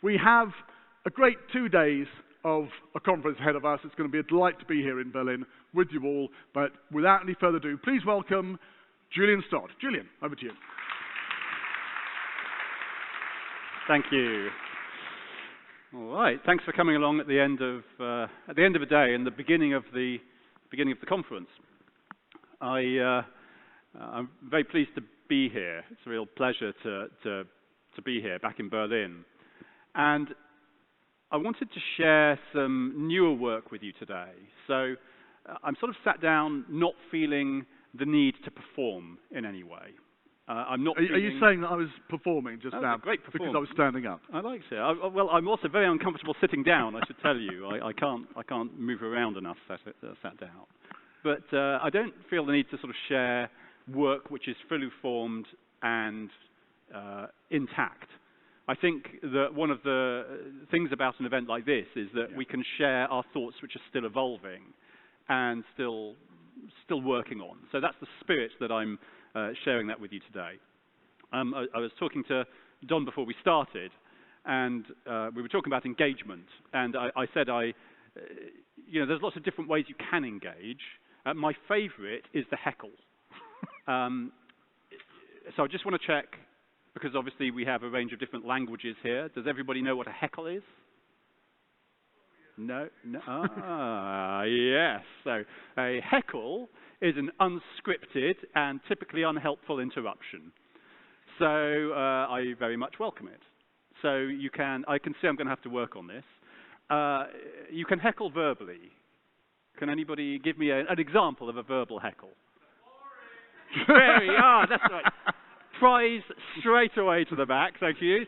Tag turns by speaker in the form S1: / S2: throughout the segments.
S1: We have a great 2 days of a conference ahead of us. It's going to be a delight to be here in Berlin with you all. But without any further ado, please welcome Julian Stodd. Julian, over to you.
S2: Thank you. All right. Thanks for coming along at the end of a day and the beginning of the conference. I'm very pleased to be here. It's a real pleasure to be here back in Berlin. And I wanted to share some newer work with you today. So I'm sort of sat down not feeling the need to perform in any way. I'm not. Are
S1: you saying that I was performing just now?
S2: Great performance.
S1: Because I was standing up.
S2: I liked it. Well, I'm also very uncomfortable sitting down, I should tell you. I can't move around enough sat down. But I don't feel the need to sort of share work which is fully formed and intact. I think that one of the things about an event like this is that we can share our thoughts which are still evolving and still working on. So that's the spirit that I'm sharing that with you today. I was talking to Don before we started, and we were talking about engagement. And I said, there's lots of different ways you can engage. My favorite is the heckle. So I just want to check, because obviously we have a range of different languages here. Does everybody know what a heckle is? No? Yes. So a heckle is an unscripted and typically unhelpful interruption. So I very much welcome it. So I can see I'm going to have to work on this. You can heckle verbally. Can anybody give me an example of a verbal heckle? That's right. Prize straight away to the back. Thank you.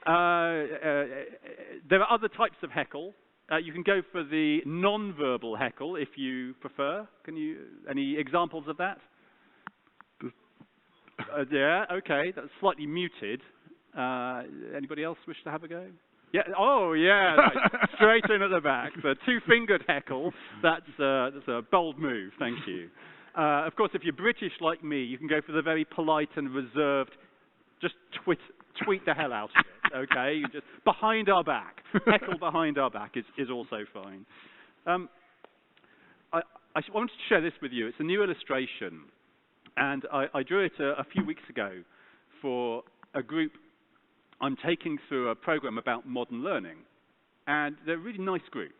S2: There are other types of heckle. You can go for the non-verbal heckle if you prefer. Any examples of that? Yeah, okay. That's slightly muted. Anybody else wish to have a go? Yeah. Oh, yeah. Right. Straight in at the back. The two-fingered heckle. That's a bold move. Thank you. Of course, if you're British like me, you can go for the very polite and reserved, just tweet the hell out of it, okay? You just behind our back. Heckle behind our back is also fine. I wanted to share this with you. It's a new illustration, and I drew it a few weeks ago for a group I'm taking through a program about modern learning. And they're a really nice group.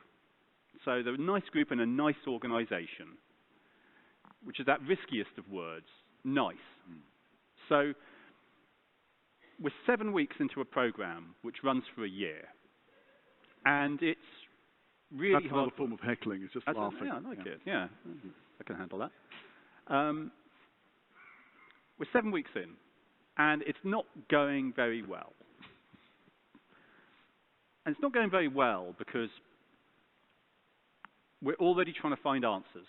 S2: So they're a nice group and a nice organization, which is that riskiest of words, nice. So we're 7 weeks into a program which runs for a year. And it's really
S1: That's another form of heckling, it's just laughing.
S2: Yeah, I like it, yeah. I can handle that. We're 7 weeks in, and it's not going very well. And it's not going very well because we're already trying to find answers.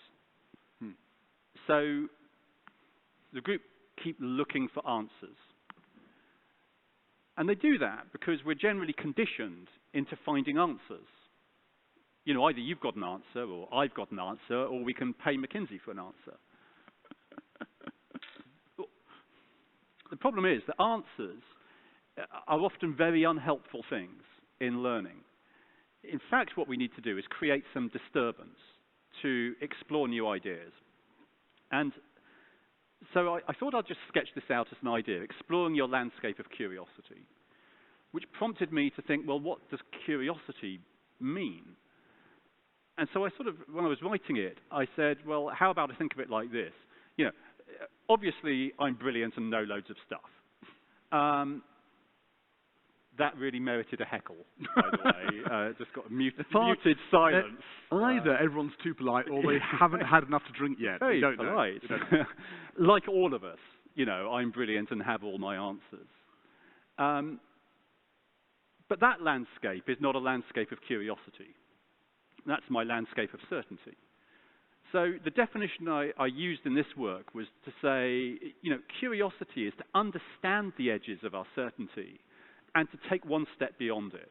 S2: So the group keep looking for answers. And they do that because we're generally conditioned into finding answers. You know, either you've got an answer, or I've got an answer, or we can pay McKinsey for an answer. The problem is that answers are often very unhelpful things in learning. In fact, what we need to do is create some disturbance to explore new ideas. And so I thought I'd just sketch this out as an idea, exploring your landscape of curiosity, which prompted me to think, well, what does curiosity mean? And so when I was writing it, I said, well, how about I think of it like this? You know, obviously, I'm brilliant and know loads of stuff. That really merited a heckle, by the way. Just got a muted silence.
S1: Either everyone's too polite or they haven't had enough to drink yet.
S2: Very
S1: don't
S2: polite.
S1: Know.
S2: Like all of us, you know, I'm brilliant and have all my answers. But that landscape is not a landscape of curiosity. That's my landscape of certainty. So the definition I used in this work was to say, you know, curiosity is to understand the edges of our certainty and to take one step beyond it.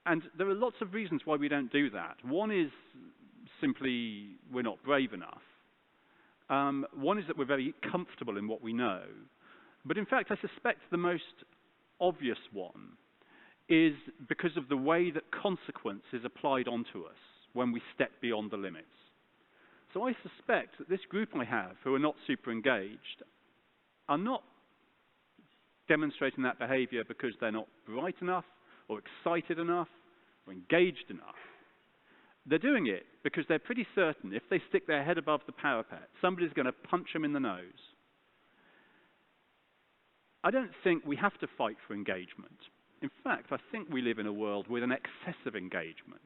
S2: And there are lots of reasons why we don't do that. One is simply we're not brave enough. One is that we're very comfortable in what we know. But in fact, I suspect the most obvious one is because of the way that consequence is applied onto us when we step beyond the limits. So I suspect that this group I have, who are not super engaged, are not demonstrating that behavior because they're not bright enough or excited enough or engaged enough. They're doing it because they're pretty certain if they stick their head above the parapet, somebody's going to punch them in the nose. I don't think we have to fight for engagement. In fact, I think we live in a world with an excessive engagement.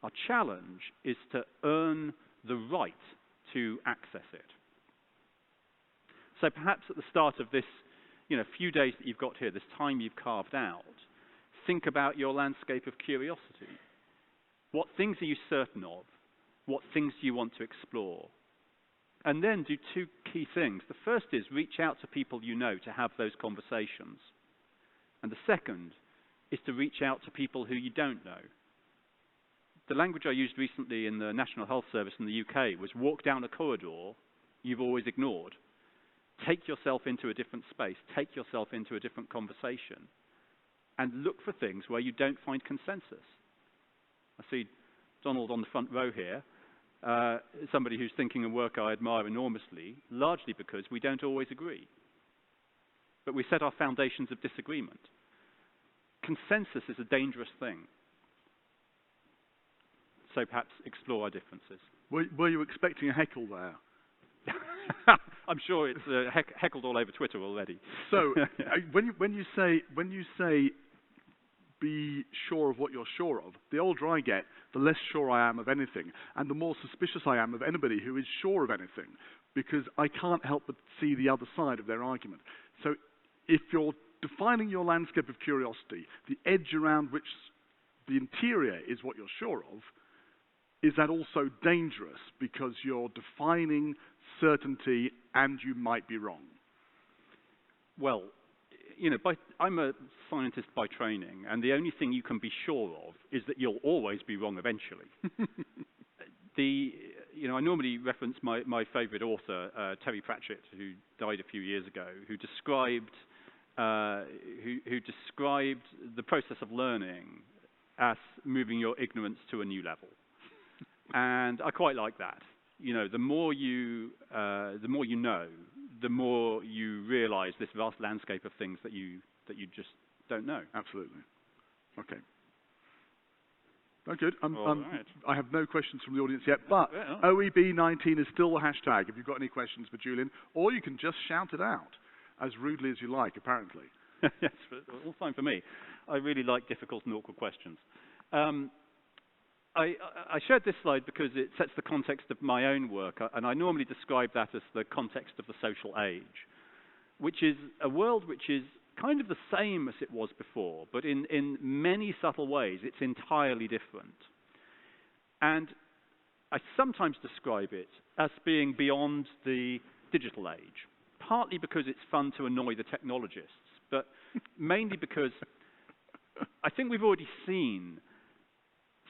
S2: Our challenge is to earn the right to access it. So perhaps at the start of this, few days that you've got here, this time you've carved out, think about your landscape of curiosity. What things are you certain of? What things do you want to explore? And then do two key things. The first is reach out to people you know to have those conversations. And the second is to reach out to people who you don't know. The language I used recently in the National Health Service in the UK was walk down a corridor you've always ignored. Take yourself into a different space. Take yourself into a different conversation. And look for things where you don't find consensus. I see Donald on the front row here, somebody whose thinking and work I admire enormously, largely because we don't always agree. But we set our foundations of disagreement. Consensus is a dangerous thing. So perhaps explore our differences.
S1: Were you expecting a heckle there?
S2: I'm sure it's heckled all over Twitter already.
S1: So when you say be sure of what you're sure of, the older I get, the less sure I am of anything, and the more suspicious I am of anybody who is sure of anything, because I can't help but see the other side of their argument. So if you're defining your landscape of curiosity, the edge around which the interior is what you're sure of, is that also dangerous because you're defining certainty and you might be wrong?
S2: Well, I'm a scientist by training, and the only thing you can be sure of is that you'll always be wrong eventually. I normally reference my favorite author, Terry Pratchett, who died a few years ago, who described the process of learning as moving your ignorance to a new level. And I quite like that. The more you know, the more you realize this vast landscape of things that you just don't know.
S1: Absolutely. Okay. Oh, good.
S2: Right.
S1: I have no questions from the audience yet, but OEB19 is still the hashtag if you've got any questions for Julian, or you can just shout it out as rudely as you like, apparently.
S2: Yes, all fine for me. I really like difficult and awkward questions. I shared this slide because it sets the context of my own work, and I normally describe that as the context of the social age, which is a world which is kind of the same as it was before, but in many subtle ways, it's entirely different. And I sometimes describe it as being beyond the digital age, partly because it's fun to annoy the technologists, but mainly because I think we've already seen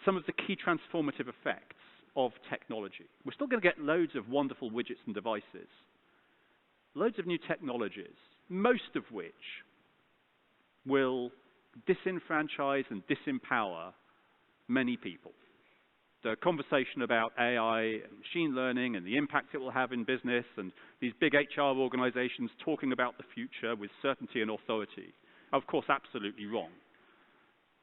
S2: some of the key transformative effects of technology. We're still going to get loads of wonderful widgets and devices, loads of new technologies, most of which will disenfranchise and disempower many people. The conversation about AI and machine learning and the impact it will have in business, and these big HR organizations talking about the future with certainty and authority, are of course absolutely wrong.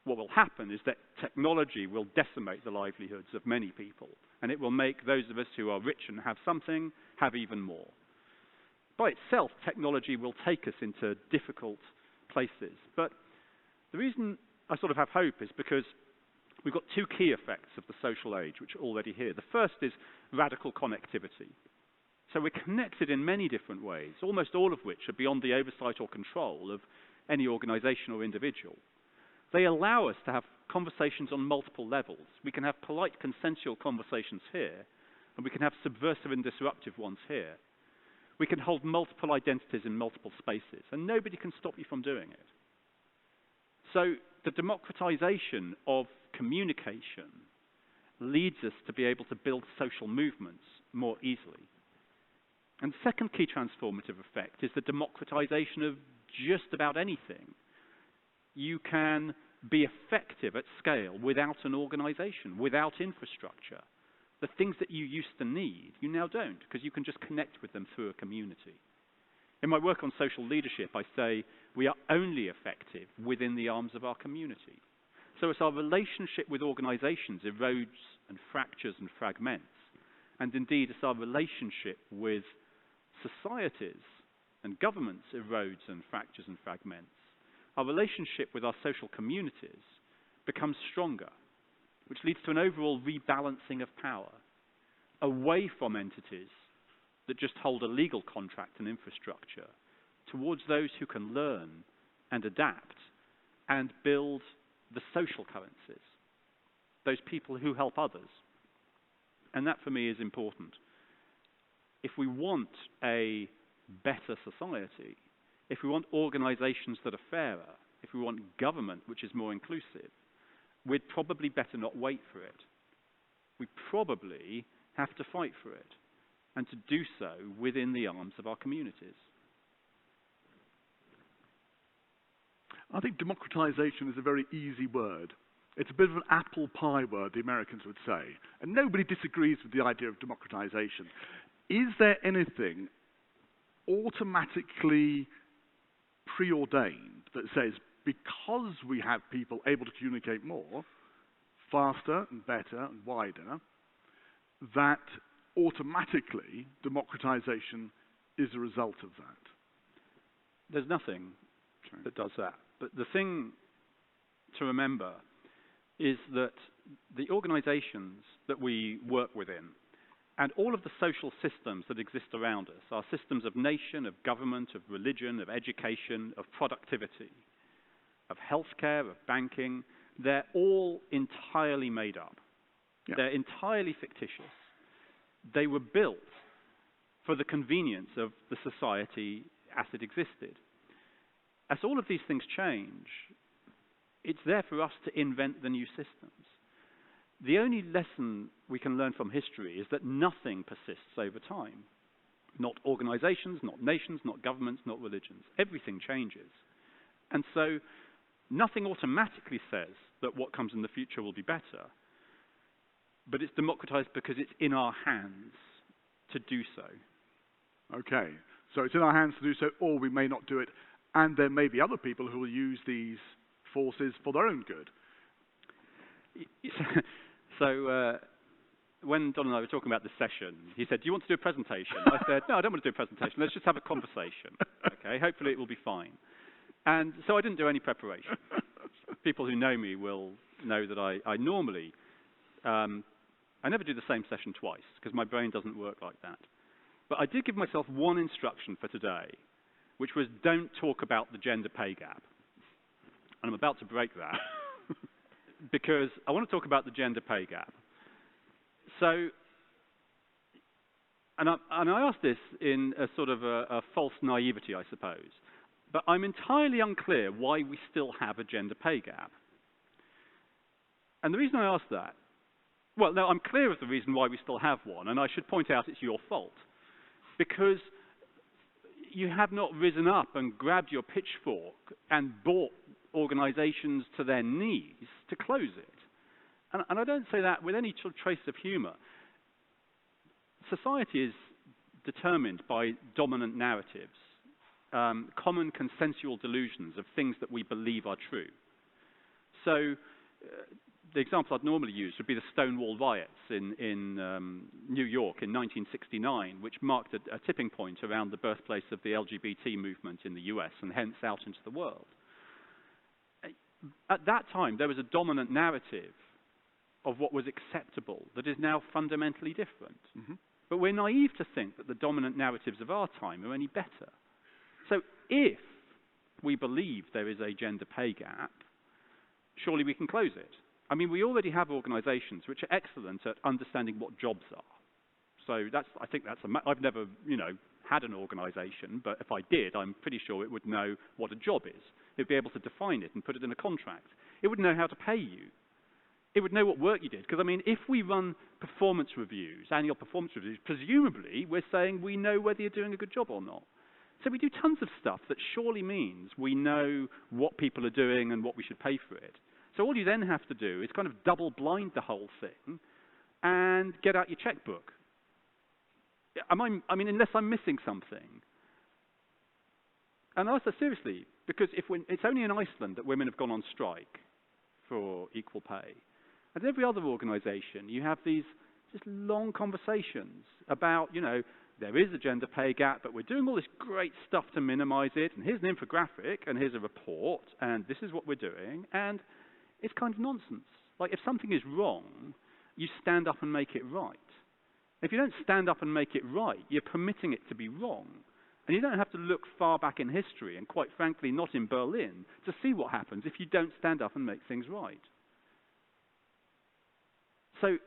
S2: What will happen is that technology will decimate the livelihoods of many people, and it will make those of us who are rich and have something have even more. By itself, technology will take us into difficult places. But the reason I sort of have hope is because we've got two key effects of the social age, which are already here. The first is radical connectivity. So we're connected in many different ways, almost all of which are beyond the oversight or control of any organization or individual. They allow us to have conversations on multiple levels. We can have polite, consensual conversations here, and we can have subversive and disruptive ones here. We can hold multiple identities in multiple spaces, and nobody can stop you from doing it. So the democratization of communication leads us to be able to build social movements more easily. And the second key transformative effect is the democratization of just about anything. you can be effective at scale without an organization, without infrastructure. The things that you used to need, you now don't, because you can just connect with them through a community. In my work on social leadership, I say we are only effective within the arms of our community. So as our relationship with organizations erodes and fractures and fragments, and indeed as our relationship with societies and governments erodes and fractures and fragments, our relationship with our social communities becomes stronger, which leads to an overall rebalancing of power away from entities that just hold a legal contract and infrastructure towards those who can learn and adapt and build the social currencies, those people who help others. And that, for me, is important. If we want a better society, if we want organizations that are fairer, if we want government which is more inclusive, we'd probably better not wait for it. We probably have to fight for it, and to do so within the arms of our communities.
S1: I think democratization is a very easy word. It's a bit of an apple pie word, the Americans would say. And nobody disagrees with the idea of democratization. Is there anything automatically preordained that says, because we have people able to communicate more, faster and better and wider, that automatically democratization is a result of that?
S2: There's nothing that does that. But the thing to remember is that the organizations that we work within and all of the social systems that exist around us, our systems of nation, of government, of religion, of education, of productivity, of healthcare, of banking, they're all entirely made up. Yeah. They're entirely fictitious. They were built for the convenience of the society as it existed. As all of these things change, it's there for us to invent the new systems. The only lesson we can learn from history is that nothing persists over time. Not organizations, not nations, not governments, not religions. Everything changes. And so nothing automatically says that what comes in the future will be better, but it's democratized because it's in our hands to do so.
S1: Okay, so it's in our hands to do so, or we may not do it, and there may be other people who will use these forces for their own good.
S2: So when Don and I were talking about this session, he said, do you want to do a presentation? I said, no, I don't want to do a presentation. Let's just have a conversation. Okay, hopefully it will be fine. And so I didn't do any preparation. People who know me will know that I normally, I never do the same session twice, because my brain doesn't work like that. But I did give myself one instruction for today, which was don't talk about the gender pay gap. And I'm about to break that, because I want to talk about the gender pay gap. So, and I asked this in a sort of a false naivety, I suppose, but I'm entirely unclear why we still have a gender pay gap. And the reason I ask that, well, no, I'm clear of the reason why we still have one, and I should point out it's your fault. Because you have not risen up and grabbed your pitchfork and brought organizations to their knees to close it. And I don't say that with any trace of humor. Society is determined by dominant narratives, common consensual delusions of things that we believe are true. So the example I'd normally use would be the Stonewall riots in New York in 1969, which marked a tipping point around the birthplace of the LGBT movement in the US and hence out into the world. At that time, there was a dominant narrative of what was acceptable that is now fundamentally different. Mm-hmm. But we're naive to think that the dominant narratives of our time are any better. So if we believe there is a gender pay gap, surely we can close it. I mean, we already have organizations which are excellent at understanding what jobs are. So I think that's I've never, had an organization, but if I did, I'm pretty sure it would know what a job is. It would be able to define it and put it in a contract. It would know how to pay you. It would know what work you did. Because, I mean, if we run performance reviews, annual performance reviews, presumably we're saying we know whether you're doing a good job or not. So we do tons of stuff that surely means we know what people are doing and what we should pay for it. So all you then have to do is kind of double blind the whole thing and get out your checkbook. I mean, unless I'm missing something. And I ask that seriously, because it's only in Iceland that women have gone on strike for equal pay. And in every other organization, you have these just long conversations about, there is a gender pay gap, but we're doing all this great stuff to minimize it, and here's an infographic, and here's a report, and this is what we're doing, and it's kind of nonsense. Like, if something is wrong, you stand up and make it right. If you don't stand up and make it right, you're permitting it to be wrong. And you don't have to look far back in history, and quite frankly, not in Berlin, to see what happens if you don't stand up and make things right. So,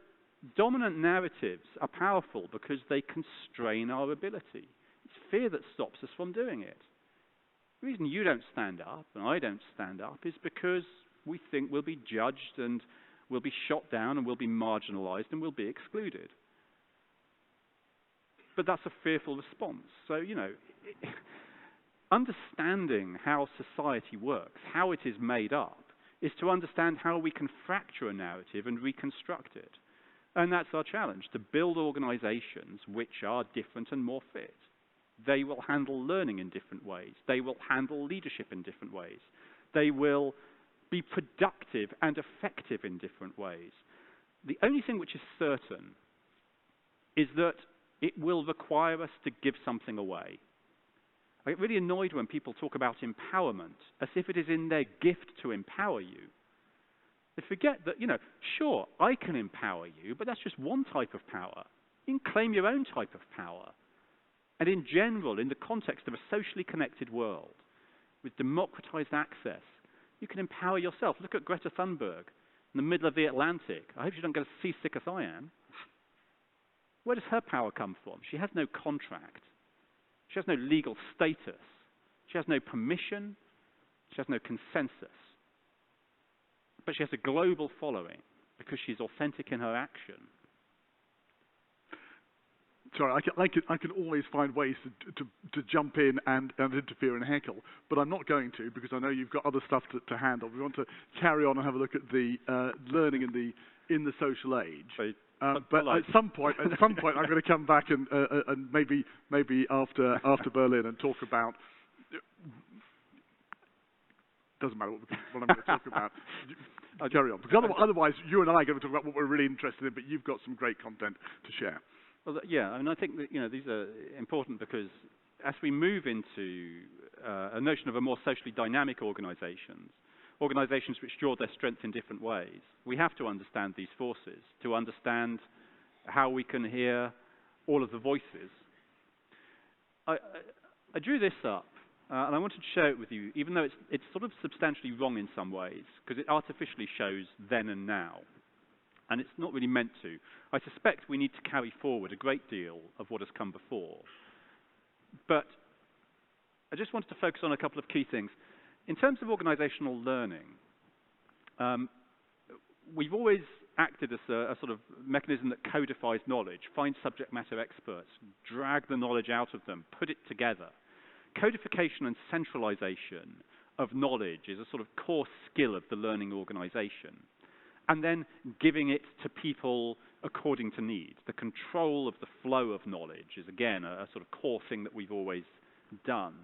S2: dominant narratives are powerful because they constrain our ability. It's fear that stops us from doing it. The reason you don't stand up, and I don't stand up, is because we think we'll be judged, and we'll be shot down, and we'll be marginalized, and we'll be excluded. But that's a fearful response. So, understanding how society works, how it is made up, is to understand how we can fracture a narrative and reconstruct it. And that's our challenge, to build organizations which are different and more fit. They will handle learning in different ways. They will handle leadership in different ways. They will be productive and effective in different ways. The only thing which is certain is that it will require us to give something away. I get really annoyed when people talk about empowerment as if it is in their gift to empower you. They forget that, sure, I can empower you, but that's just one type of power. You can claim your own type of power. And in general, in the context of a socially connected world, with democratized access, you can empower yourself. Look at Greta Thunberg in the middle of the Atlantic. I hope you don't get as seasick as I am. Where does her power come from? She has no contract. She has no legal status. She has no permission. She has no consensus. But she has a global following because she's authentic in her action.
S1: Sorry, I can always find ways to jump in and interfere and heckle, but I'm not going to because I know you've got other stuff to handle. We want to carry on and have a look at the learning in the social age. But at some point, I'm going to come back and maybe after Berlin and talk about. Doesn't matter what I'm going to talk about. Carry on, because otherwise you and I are going to talk about what we're really interested in. But you've got some great content to share.
S2: Well, yeah, I think that these are important because as we move into a notion of a more socially dynamic organizations which draw their strength in different ways, we have to understand these forces to understand how we can hear all of the voices. I drew this up, and I wanted to share it with you, even though it's sort of substantially wrong in some ways, because it artificially shows then and now. And it's not really meant to. I suspect we need to carry forward a great deal of what has come before. But I just wanted to focus on a couple of key things. In terms of organizational learning, we've always acted as a sort of mechanism that codifies knowledge, finds subject matter experts, drag the knowledge out of them, put it together. Codification and centralization of knowledge is a sort of core skill of the learning organization. And then giving it to people according to need. The control of the flow of knowledge is, again, a sort of core thing that we've always done.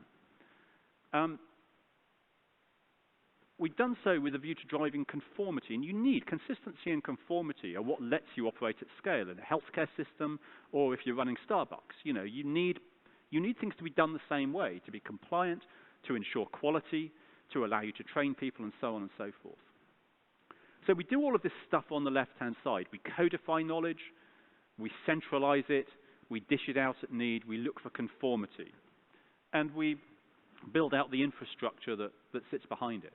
S2: We've done so with a view to driving conformity, and you need consistency and conformity are what lets you operate at scale in a healthcare system, or if you're running Starbucks. You need things to be done the same way, to be compliant, to ensure quality, to allow you to train people, and so on and so forth. So we do all of this stuff on the left-hand side. We codify knowledge, we centralize it, we dish it out at need, we look for conformity, and we build out the infrastructure that sits behind it.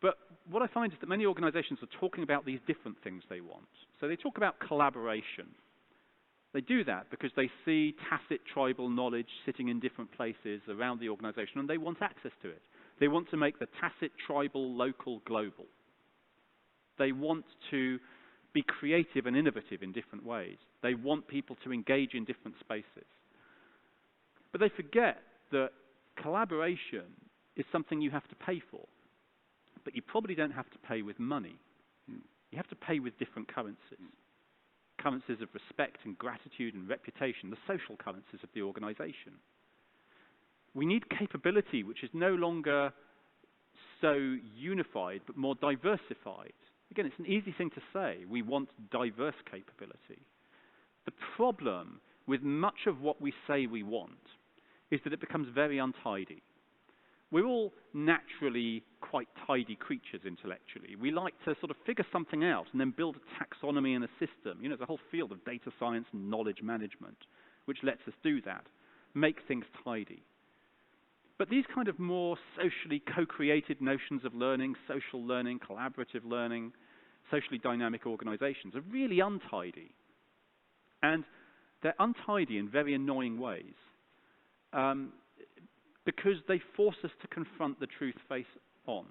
S2: But what I find is that many organizations are talking about these different things they want. So they talk about collaboration. They do that because they see tacit tribal knowledge sitting in different places around the organization, and they want access to it. They want to make the tacit tribal local global. They want to be creative and innovative in different ways. They want people to engage in different spaces. But they forget that collaboration is something you have to pay for, but you probably don't have to pay with money. You have to pay with different currencies. Currencies of respect and gratitude and reputation, the social currencies of the organization. We need capability which is no longer so unified but more diversified. Again, it's an easy thing to say. We want diverse capability. The problem with much of what we say we want is that it becomes very untidy. We're all naturally quite tidy creatures intellectually. We like to sort of figure something out and then build a taxonomy and a system. You know, there's a whole field of data science and knowledge management which lets us do that, make things tidy. But these kind of more socially co-created notions of learning, social learning, collaborative learning, socially dynamic organizations are really untidy. And they're untidy in very annoying ways. Because they force us to confront the truth face on.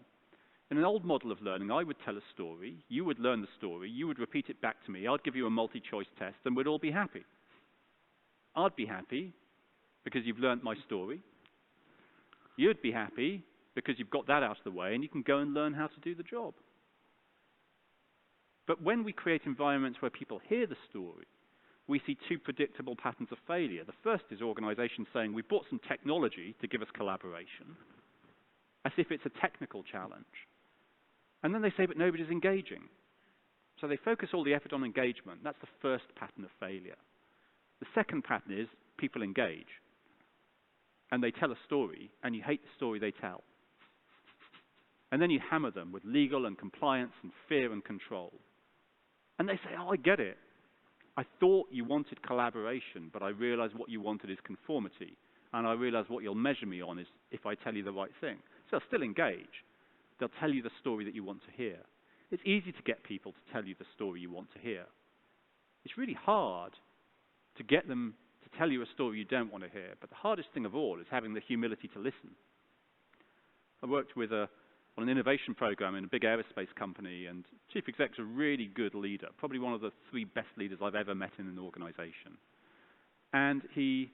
S2: In an old model of learning, I would tell a story, you would learn the story, you would repeat it back to me, I'd give you a multi-choice test, and we'd all be happy. I'd be happy because you've learned my story. You'd be happy because you've got that out of the way and you can go and learn how to do the job. But when we create environments where people hear the story, we see two predictable patterns of failure. The first is organizations saying, we bought some technology to give us collaboration, as if it's a technical challenge. And then they say, but nobody's engaging. So they focus all the effort on engagement. That's the first pattern of failure. The second pattern is people engage. And they tell a story, and you hate the story they tell. And then you hammer them with legal and compliance and fear and control. And they say, oh, I get it. I thought you wanted collaboration, but I realize what you wanted is conformity. And I realize what you'll measure me on is if I tell you the right thing. So they'll still engage. They'll tell you the story that you want to hear. It's easy to get people to tell you the story you want to hear. It's really hard to get them to tell you a story you don't want to hear. But the hardest thing of all is having the humility to listen. I worked with on an innovation program in a big aerospace company, and chief exec's a really good leader, probably one of the 3 best leaders I've ever met in an organization. And he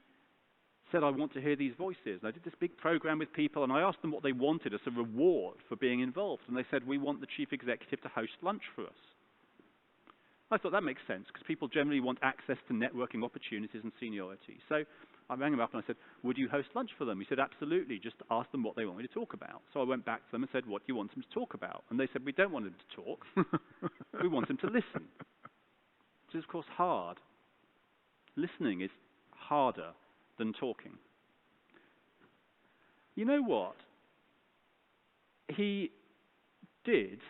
S2: said, I want to hear these voices. And I did this big program with people, and I asked them what they wanted as a reward for being involved. And they said, we want the chief executive to host lunch for us. I thought that makes sense, because people generally want access to networking opportunities and seniority. So I rang him up and I said, would you host lunch for them? He said, absolutely, just ask them what they want me to talk about. So I went back to them and said, what do you want them to talk about? And they said, we don't want them to talk. We want them to listen. Which is, of course, hard. Listening is harder than talking. You know what? He did,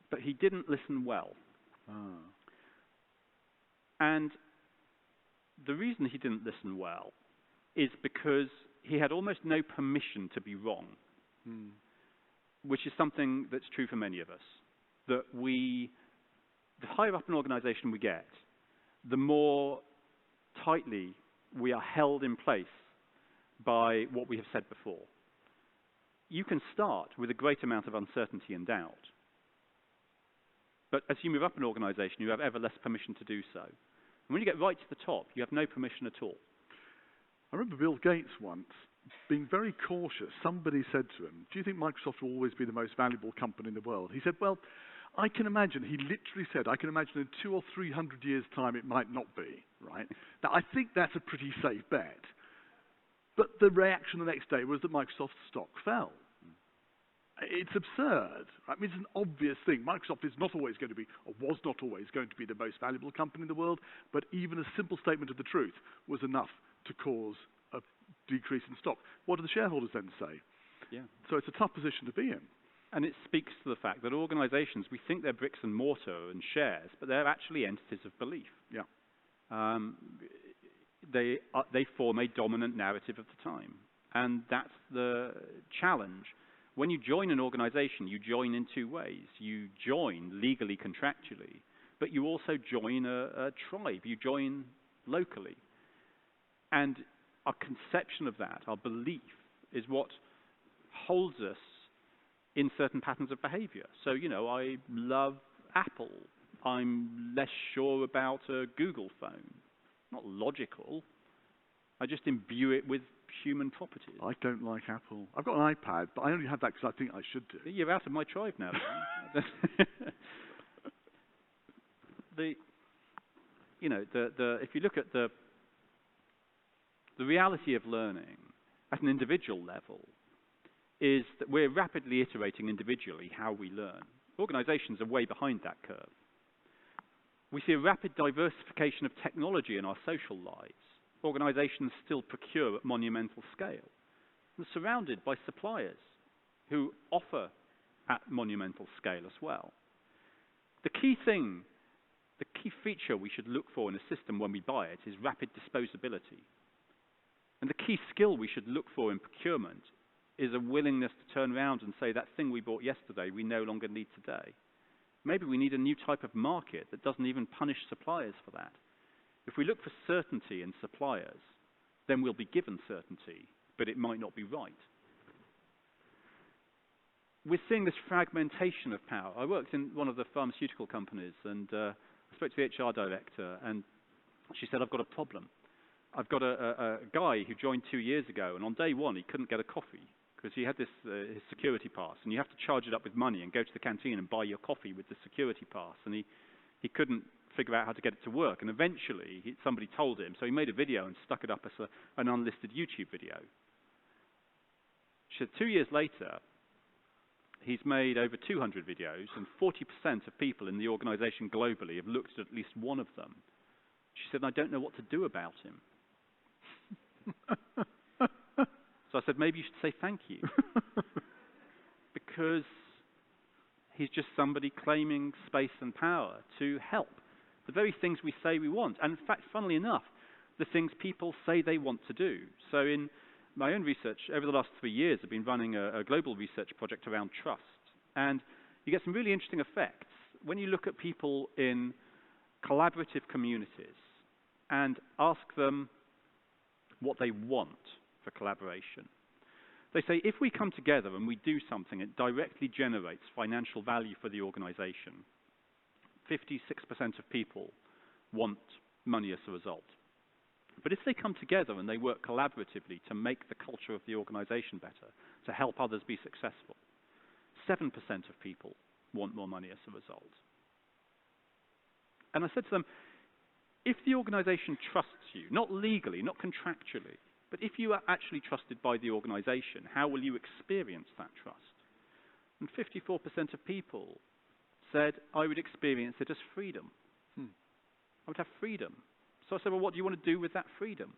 S2: but he didn't listen well. And the reason he didn't listen well is because he had almost no permission to be wrong, which is something that's true for many of us. That the higher up an organization we get, the more tightly we are held in place by what we have said before. You can start with a great amount of uncertainty and doubt. But as you move up an organization, you have ever less permission to do so. And when you get right to the top, you have no permission at all.
S1: I remember Bill Gates once being very cautious. Somebody said to him, do you think Microsoft will always be the most valuable company in the world? He said, well, I can imagine, he literally said, I can imagine in 200 or 300 years' time it might not be, right? Now, I think that's a pretty safe bet. But the reaction the next day was that Microsoft's stock fell. It's absurd. I mean, it's an obvious thing. Microsoft is not always going to be, or was not always going to be, the most valuable company in the world, but even a simple statement of the truth was enough to cause a decrease in stock. What do the shareholders then say?
S2: Yeah.
S1: So it's a tough position to be in.
S2: And it speaks to the fact that organizations, we think they're bricks and mortar and shares, but they're actually entities of belief.
S1: Yeah.
S2: They form a dominant narrative of the time. And that's the challenge. When you join an organization, you join in 2 ways. You join legally, contractually, but you also join a tribe. You join locally. And our conception of that, our belief, is what holds us in certain patterns of behavior. So, you know, I love Apple. I'm less sure about a Google phone. Not logical. I just imbue it with human properties.
S1: I don't like Apple. I've got an iPad, but I only have that because I think I should do.
S2: You're out of my tribe now. If you look at the reality of learning at an individual level, is that we're rapidly iterating individually how we learn. Organizations are way behind that curve. We see a rapid diversification of technology in our social lives. Organizations still procure at monumental scale and surrounded by suppliers who offer at monumental scale as well. The key feature we should look for in a system when we buy it is rapid disposability. And the key skill we should look for in procurement is a willingness to turn around and say, that thing we bought yesterday, we no longer need today. Maybe we need a new type of market that doesn't even punish suppliers for that. If we look for certainty in suppliers, then we'll be given certainty, but it might not be right. We're seeing this fragmentation of power. I worked in one of the pharmaceutical companies, and I spoke to the HR director, and she said, I've got a problem. I've got a guy who joined 2 years ago, and on day one, he couldn't get a coffee because he had this his security pass, and you have to charge it up with money and go to the canteen and buy your coffee with the security pass, and he couldn't figure out how to get it to work, and eventually somebody told him, so he made a video and stuck it up as an unlisted YouTube video. She said 2 years later, he's made over 200 videos, and 40% of people in the organization globally have looked at least one of them. She said, I don't know what to do about him. So I said, maybe you should say thank you. Because he's just somebody claiming space and power to help. The very things we say we want. And in fact, funnily enough, the things people say they want to do. So in my own research, over the last 3 years, I've been running a global research project around trust. And you get some really interesting effects. When you look at people in collaborative communities and ask them what they want for collaboration, they say, if we come together and we do something, it directly generates financial value for the organization. 56% of people want money as a result. But if they come together and they work collaboratively to make the culture of the organization better, to help others be successful, 7% of people want more money as a result. And I said to them, if the organization trusts you, not legally, not contractually, but if you are actually trusted by the organization, how will you experience that trust? And 54% of people said, I would experience it as freedom. I would have freedom. So I said, well, what do you want to do with that freedom?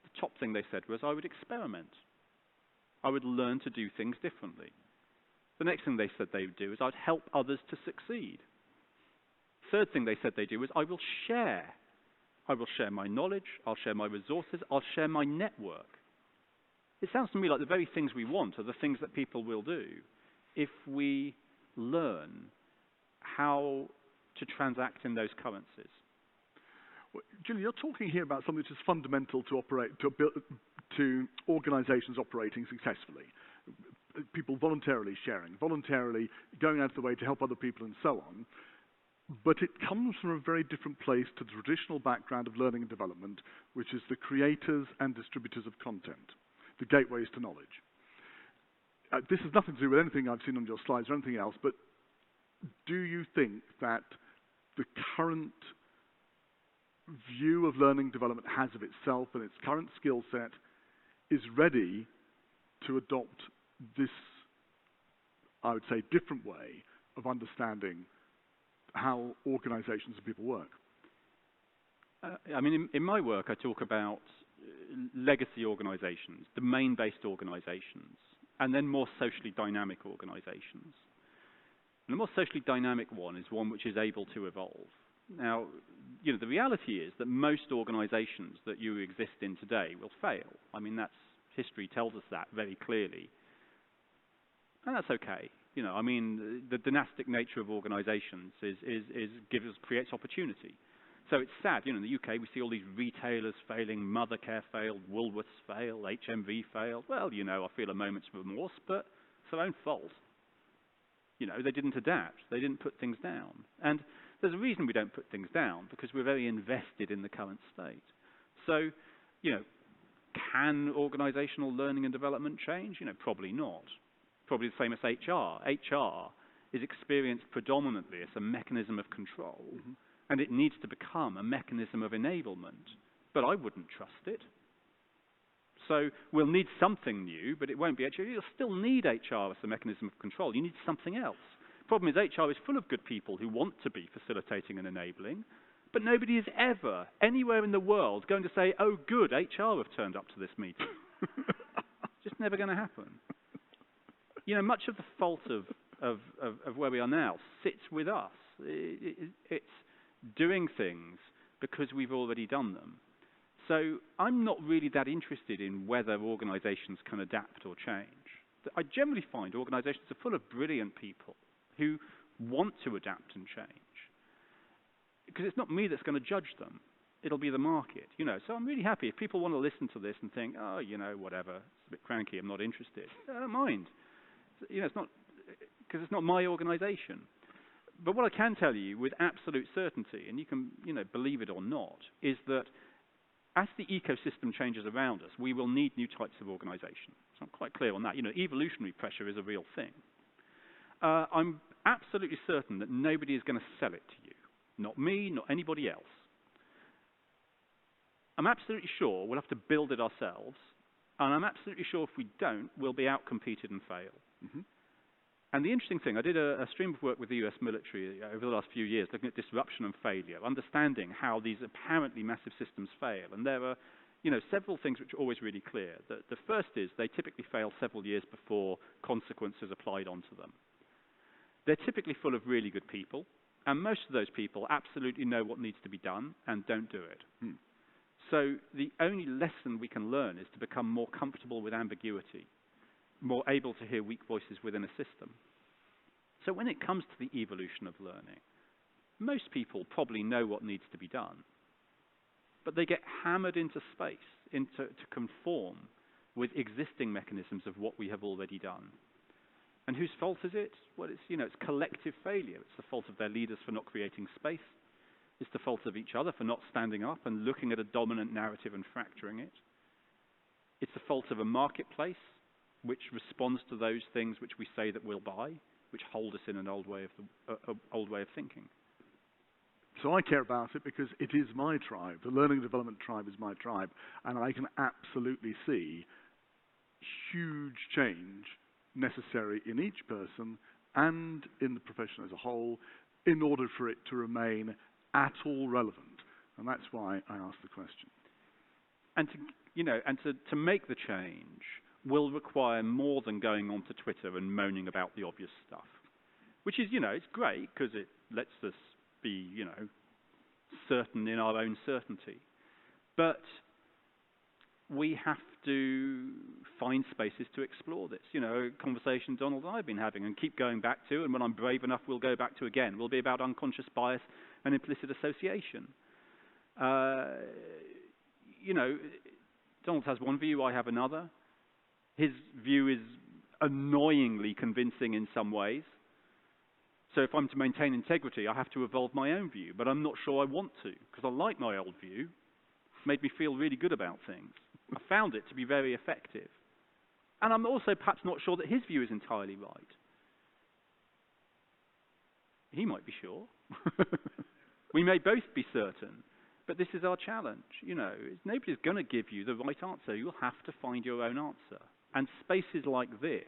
S2: The top thing they said was, I would experiment. I would learn to do things differently. The next thing they said they would do is, I'd help others to succeed. Third thing they said they do is, I will share. I will share my knowledge, I'll share my resources, I'll share my network. It sounds to me like the very things we want are the things that people will do if we learn how to transact in those currencies.
S1: Well, Julian, you're talking here about something which is fundamental to organizations operating successfully. People voluntarily sharing, voluntarily going out of the way to help other people and so on. But it comes from a very different place to the traditional background of learning and development, which is the creators and distributors of content, the gateways to knowledge. This has nothing to do with anything I've seen on your slides or anything else, but do you think that the current view of learning development has of itself and its current skill set is ready to adopt this, I would say, different way of understanding how organizations and people work?
S2: I mean, in my work, I talk about legacy organizations, domain-based organizations, and then more socially dynamic organizations. And the more socially dynamic one is one which is able to evolve. Now, you know, the reality is that most organizations that you exist in today will fail. I mean, history tells us that very clearly. And that's okay. You know, I mean, the dynastic nature of organizations creates opportunity. So it's sad, you know, in the UK we see all these retailers failing, Mothercare failed, Woolworths failed, HMV failed. Well, you know, I feel a moment's remorse, but it's their own fault. You know, they didn't adapt, they didn't put things down. And there's a reason we don't put things down, because we're very invested in the current state. So, you know, Can organizational learning and development change? Probably not. Probably the same as HR. HR is experienced predominantly as a mechanism of control, and it needs to become a mechanism of enablement. But I wouldn't trust it. So we'll need something new, but it won't be HR. You'll still need HR as a mechanism of control. You need something else. The problem is HR is full of good people who want to be facilitating and enabling, but nobody is ever, anywhere in the world, going to say, oh, good, HR have turned up to this meeting. It's just never going to happen. Much of the fault of where we are now sits with us. It's doing things because we've already done them. So I'm not really that interested in whether organizations can adapt or change. I generally find organizations are full of brilliant people who want to adapt and change. Because it's not me that's going to judge them. It'll be the market. So I'm really happy if people want to listen to this and think, oh, whatever, it's a bit cranky, I'm not interested. I don't mind. It's not, because it's not my organization. But what I can tell you with absolute certainty, and you can, believe it or not, is that as the ecosystem changes around us, we will need new types of organization. So I'm quite clear on that. Evolutionary pressure is a real thing. I'm absolutely certain that nobody is going to sell it to you. Not me, not anybody else. I'm absolutely sure we'll have to build it ourselves, and I'm absolutely sure if we don't, we'll be outcompeted and fail. And the interesting thing, I did a stream of work with the US military over the last few years looking at disruption and failure, understanding how these apparently massive systems fail. And there are several things which are always really clear. The first is they typically fail several years before consequences applied onto them. They're typically full of really good people, and most of those people absolutely know what needs to be done and don't do it. So the only lesson we can learn is to become more comfortable with ambiguity, more able to hear weak voices within a system. So when it comes to the evolution of learning, most people probably know what needs to be done, but they get hammered into space to conform with existing mechanisms of what we have already done. And whose fault is it? Well, it's collective failure. It's the fault of their leaders for not creating space. It's the fault of each other for not standing up and looking at a dominant narrative and fracturing it. It's the fault of a marketplace which responds to those things which we say that we'll buy, which hold us in an old way of thinking.
S1: So I care about it because it is my tribe. The learning and development tribe is my tribe, and I can absolutely see huge change necessary in each person and in the profession as a whole in order for it to remain at all relevant. And that's why I asked the question.
S2: And to make the change will require more than going onto Twitter and moaning about the obvious stuff, which is, it's great because it lets us be, certain in our own certainty. But we have to find spaces to explore this. A conversation Donald and I have been having and keep going back to, and when I'm brave enough, we'll go back to again, will be about unconscious bias and implicit association. Donald has one view, I have another. His view is annoyingly convincing in some ways. So if I'm to maintain integrity, I have to evolve my own view, but I'm not sure I want to, because I like my old view. It made me feel really good about things. I found it to be very effective. And I'm also perhaps not sure that his view is entirely right. He might be sure. We may both be certain, but this is our challenge. Nobody's going to give you the right answer. You'll have to find your own answer. And spaces like this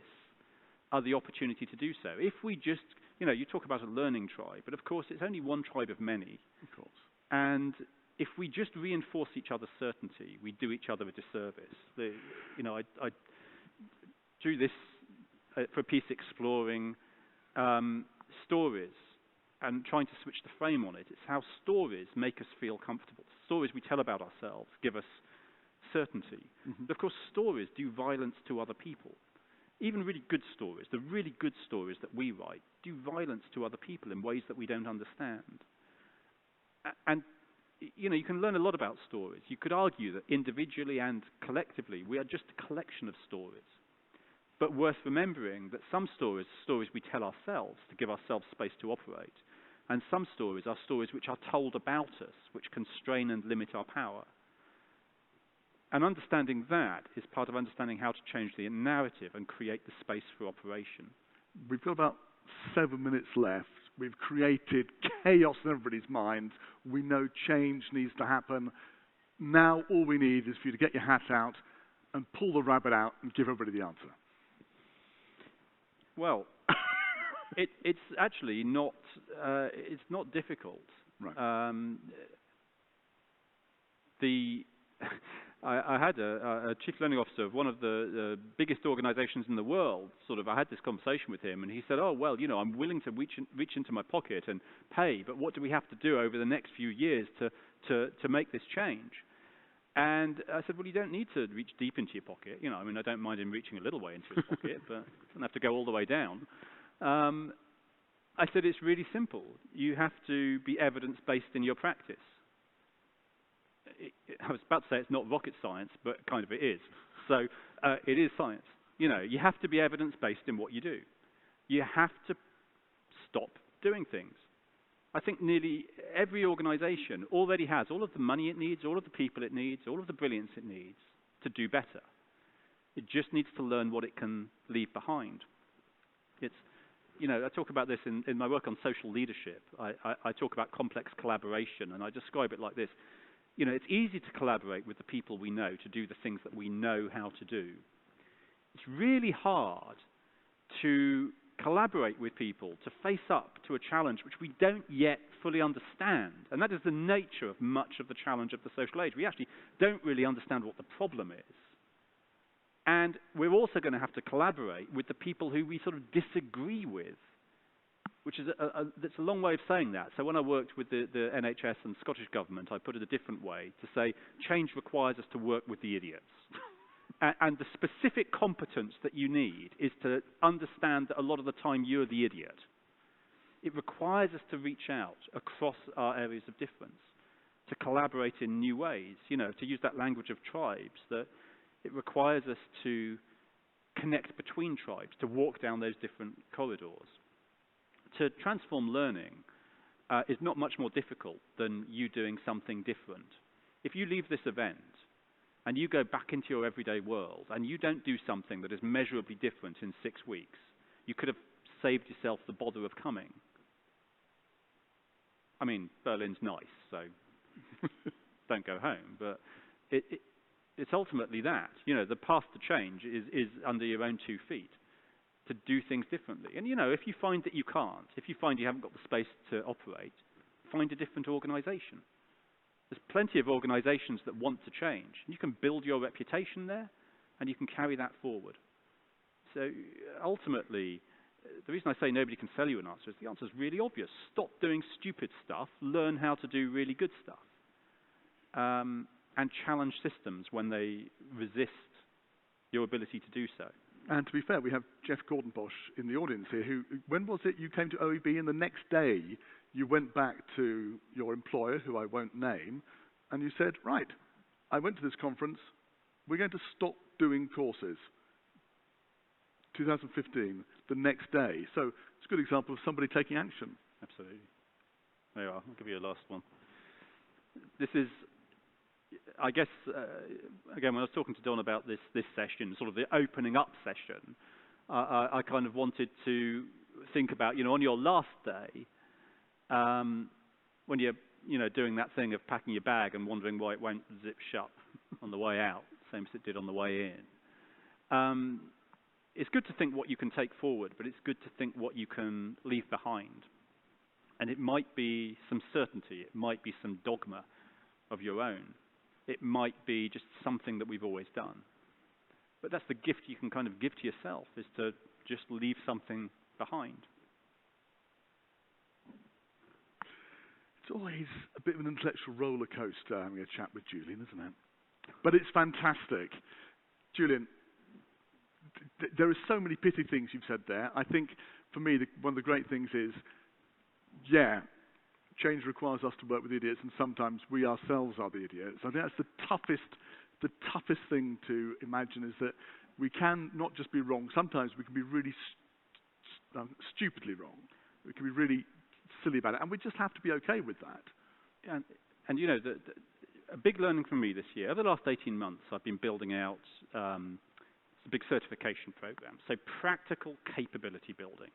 S2: are the opportunity to do so. If we just, you talk about a learning tribe, but of course it's only one tribe of many.
S1: Of course. And
S2: if we just reinforce each other's certainty, we do each other a disservice. I drew this for a piece exploring stories and trying to switch the frame on it. It's how stories make us feel comfortable. Stories we tell about ourselves give us certainty. But of course, stories do violence to other people. Even really good stories, the really good stories that we write, do violence to other people in ways that we don't understand. And you can learn a lot about stories. You could argue that individually and collectively, we are just a collection of stories. But worth remembering that some stories are stories we tell ourselves to give ourselves space to operate. And some stories are stories which are told about us, which constrain and limit our power. And understanding that is part of understanding how to change the narrative and create the space for operation.
S1: We've got about 7 minutes left. We've created chaos in everybody's mind. We know change needs to happen. Now all we need is for you to get your hat out and pull the rabbit out and give everybody the answer.
S2: Well, it's actually not, it's not difficult.
S1: Right.
S2: I had a chief learning officer of one of the biggest organizations in the world. I had this conversation with him, and he said, oh, well, you know, I'm willing to reach into my pocket and pay, but what do we have to do over the next few years to make this change? And I said, well, you don't need to reach deep into your pocket. You know, I mean, I don't mind him reaching a little way into his pocket, but he doesn't have to go all the way down. I said, it's really simple. You have to be evidence-based in your practice. I was about to say it's not rocket science, but kind of it is. So it is science. You know, you have to be evidence-based in what you do. You have to stop doing things. I think nearly every organization already has all of the money it needs, all of the people it needs, all of the brilliance it needs to do better. It just needs to learn what it can leave behind. It's, you know, I talk about this in my work on social leadership. I talk about complex collaboration, and I describe it like this. You know, it's easy to collaborate with the people we know to do the things that we know how to do. It's really hard to collaborate with people, to face up to a challenge which we don't yet fully understand. And that is the nature of much of the challenge of the social age. We actually don't really understand what the problem is. And we're also going to have to collaborate with the people who we sort of disagree with, which is that's a long way of saying that. So when I worked with the NHS and Scottish Government, I put it a different way to say change requires us to work with the idiots. And the specific competence that you need is to understand that a lot of the time you're the idiot. It requires us to reach out across our areas of difference, to collaborate in new ways, you know, to use that language of tribes, that it requires us to connect between tribes, to walk down those different corridors. To transform learning is not much more difficult than you doing something different. If you leave this event and you go back into your everyday world and you don't do something that is measurably different in 6 weeks, you could have saved yourself the bother of coming. I mean, Berlin's nice, so don't go home, but it's ultimately that. You know, the path to change is under your own 2 feet, to do things differently. And, you know, if you find that you can't, if you find you haven't got the space to operate, find a different organization. There's plenty of organizations that want to change. You can build your reputation there, and you can carry that forward. So ultimately, the reason I say nobody can sell you an answer is the answer is really obvious. Stop doing stupid stuff, learn how to do really good stuff, and challenge systems when they resist your ability to do so.
S1: And to be fair, we have Jeff Gordon-Bosch in the audience here, who, when was it you came to OEB and the next day you went back to your employer, who I won't name, and you said, right, I went to this conference, we're going to stop doing courses. 2015, the next day. So it's a good example of somebody taking action.
S2: Absolutely. There you are. I'll give you a last one. This is, I guess, again, when I was talking to Don about this session, sort of the opening up session, I kind of wanted to think about, you know, on your last day, when you're, you know, doing that thing of packing your bag and wondering why it won't zip shut on the way out, same as it did on the way in. It's good to think what you can take forward, but it's good to think what you can leave behind. And it might be some certainty, it might be some dogma of your own. It might be just something that we've always done. But that's the gift you can kind of give to yourself, is to just leave something behind.
S1: It's always a bit of an intellectual roller coaster having a chat with Julian, isn't it? But it's fantastic. Julian, there are so many pithy things you've said there. I think, for me, one of the great things is, yeah, change requires us to work with idiots, and sometimes we ourselves are the idiots. I think that's the toughest thing to imagine, is that we can not just be wrong. Sometimes we can be really stupidly wrong. We can be really silly about it, and we just have to be okay with that.
S2: And you know, a big learning from me this year. Over the last 18 months, I've been building out a big certification program. So practical capability building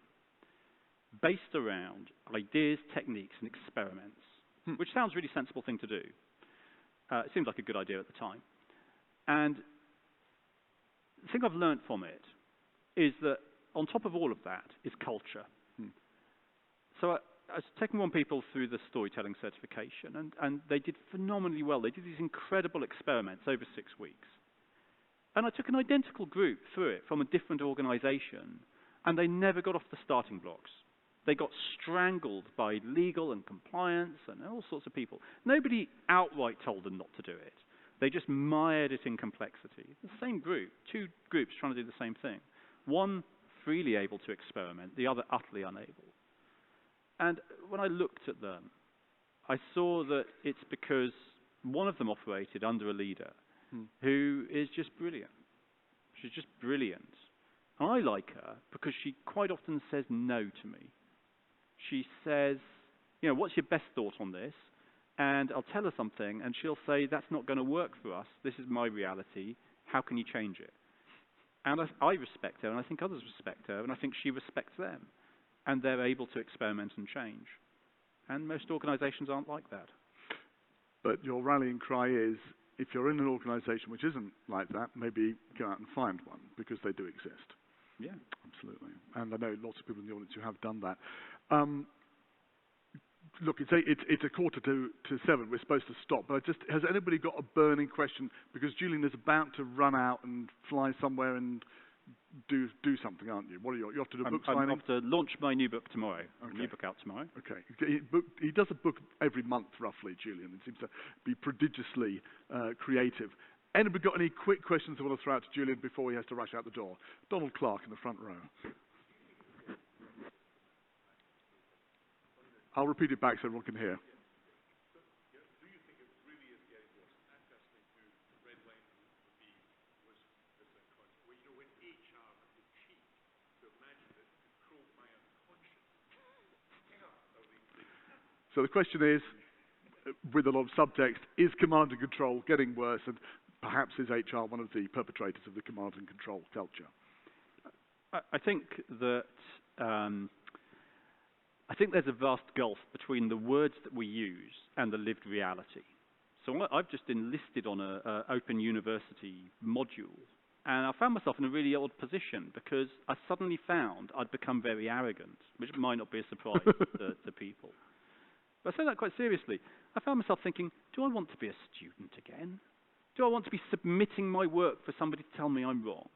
S2: based around ideas, techniques, and experiments, which sounds a really sensible thing to do. It seemed like a good idea at the time. And the thing I've learned from it is that on top of all of that is culture. So I was taking one people through the storytelling certification, and they did phenomenally well. They did these incredible experiments over 6 weeks. And I took an identical group through it from a different organization, and they never got off the starting blocks. They got strangled by legal and compliance and all sorts of people. Nobody outright told them not to do it. They just mired it in complexity. The same group, 2 groups trying to do the same thing. One freely able to experiment, the other utterly unable. And when I looked at them, I saw that it's because one of them operated under a leader who is just brilliant. She's just brilliant. And I like her because she quite often says no to me. She says, you know, what's your best thought on this? And I'll tell her something, and she'll say, that's not going to work for us. This is my reality. How can you change it? And I respect her, and I think others respect her, and I think she respects them. And they're able to experiment and change. And most organizations aren't like that.
S1: But your rallying cry is, if you're in an organization which isn't like that, maybe go out and find one, because they do exist.
S2: Yeah.
S1: Absolutely. And I know lots of people in the audience who have done that. Look, it's 6:45. We're supposed to stop. But has anybody got a burning question? Because Julian is about to run out and fly somewhere and do something, aren't you? What are you have to do a book signing?
S2: I'm off to launch my new book tomorrow.
S1: Okay.
S2: New book out tomorrow.
S1: Okay. He does a book every month, roughly, Julian. It seems to be prodigiously creative. Anybody got any quick questions they want to throw out to Julian before he has to rush out the door? Donald Clark in the front row. I'll repeat it back so everyone can hear.
S3: Do you think it really is getting worse? That just makes me red line would be was this unconscious. Well, you know, when HR had the cheek to imagine that it controlled my unconscious.
S1: So the question is, with a lot of subtext, is command and control getting worse, and perhaps is HR one of the perpetrators of the command and control culture?
S2: I think that there's a vast gulf between the words that we use and the lived reality. So I've just enlisted on an open university module, and I found myself in a really odd position because I suddenly found I'd become very arrogant, which might not be a surprise to people. But I say that quite seriously. I found myself thinking, do I want to be a student again? Do I want to be submitting my work for somebody to tell me I'm wrong?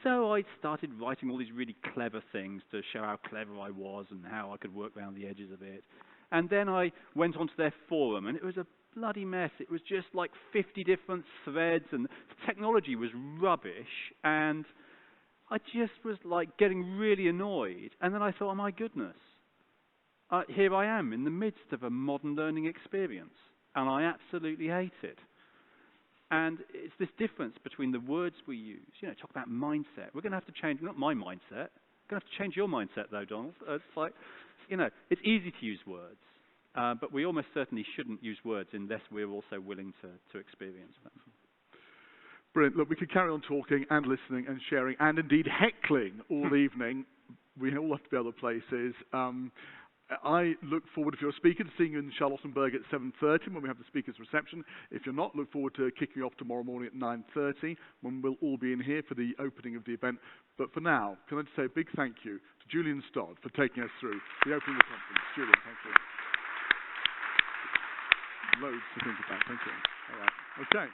S2: So I started writing all these really clever things to show how clever I was and how I could work around the edges of it. And then I went onto their forum, and it was a bloody mess. It was just like 50 different threads, and the technology was rubbish. And I just was like getting really annoyed. And then I thought, oh my goodness, here I am in the midst of a modern learning experience, and I absolutely hate it. And it's this difference between the words we use. You know, talk about mindset. We're going to have to change, not my mindset. We're going to have to change your mindset, though, Donald. It's like, you know, it's easy to use words, but we almost certainly shouldn't use words unless we're also willing to experience them.
S1: Brilliant. Look, we could carry on talking and listening and sharing and indeed heckling all evening. We all have to be other places. I look forward, if you're a speaker, to seeing you in Charlottenburg at 7:30 when we have the speaker's reception. If you're not, look forward to kicking off tomorrow morning at 9:30 when we'll all be in here for the opening of the event. But for now, can I just say a big thank you to Julian Stodd for taking us through the opening of the conference. Julian, thank you. Loads to think about. Thank you. All right. Okay.